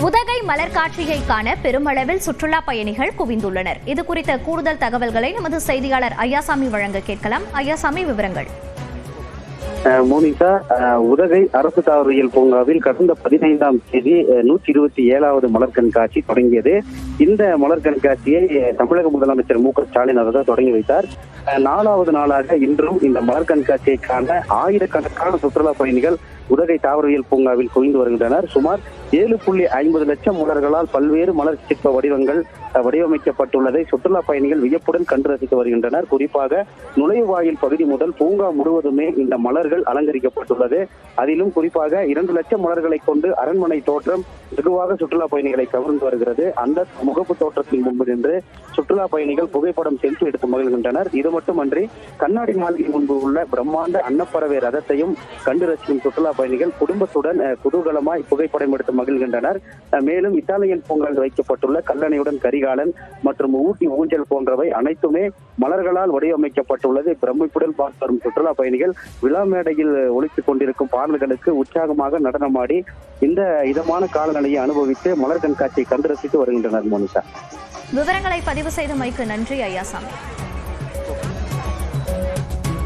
உதகை மலர் காட்சியை காண பெருமளவில் சுற்றுலா பயணிகள் குவிந்துள்ளனர். இது குறித்த கூடுதல் தகவல்களை நமது செய்தியாளர் ஐயாசாமி வழங்க கேட்கலாம். ஐயாசாமி, விவரங்கள். மோனிகா, உதகை அரசு தாவரவியல் பூங்காவில் கடந்த 15ஆம் தேதி 127வது மலர் கண்காட்சி தொடங்கியது. இந்த மலர் கண்காட்சியை தமிழக முதலமைச்சர் மு.க.ஸ்டாலின் அவர்கள் தொடங்கி வைத்தார். 4வது நாளாக இன்றும் இந்த மலர் கண்காட்சியை காண ஆயிரக்கணக்கான சுற்றுலா பயணிகள் உதகை தாவரவியல் பூங்காவில் குவிந்து வருகின்றனர். சுமார் 7.50 லட்சம் மலர்களால் பல்வேறு மலர் சிற்ப வடிவங்கள் வடிவமைக்கப்பட்டுள்ளதை சுற்றுலா பயணிகள் வியப்புடன் கண்டு ரசித்து வருகின்றனர். குறிப்பாக நுழைவாயில் பகுதி முதல் பூங்கா முழுவதுமே இந்த மலர்கள் அலங்கரிக்கப்பட்டுள்ளது. அதிலும் குறிப்பாக 2 லட்சம் மலர்களை கொண்டு அரண்மனை தோற்றம் வெகுவாக சுற்றுலா பயணிகளை கவர்ந்து வருகிறது. அந்த முகப்பு தோற்றத்தின் முன்பு நின்று சுற்றுலா பயணிகள் புகைப்படம் செல்ஃபி எடுத்து மகிழ்கின்றனர். இது மட்டுமன்றி கண்ணாடி மாளிகை முன்பு உள்ள பிரம்மாண்ட அன்னப்பறவை ரதத்தையும் கண்டு ரசிக்கும் சுற்றுலா பயணிகள் குடும்பத்துடன் குதூகலமாய் புகைப்படம் எடுத்து மகிழ்கின்றனர். மேலும் இத்தாலியன் பூங்காவில் வைக்கப்பட்டுள்ள கல்லணையுடன் கரிகாலன் மற்றும் ஊட்டி ஊஞ்சல் போன்றவை அனைத்துமே மலர்களால் வடிவமைக்கப்பட்டுள்ளது. பிரமிப்புடன் பார்த்து வரும் சுற்றுலா பயணிகள் விழா மேடையில் ஒலித்துக் கொண்டிருக்கும் பாடல்களுக்கு உற்சாகமாக நடனமாடி இந்த இதமான காலநிலையை அனுபவித்து மலர் கண்காட்சியை கண்டு ரசித்து வருகின்றனர். மோனிகா, விவரங்களை பதிவு செய்தமைக்கு நன்றி ஐயாசாமி.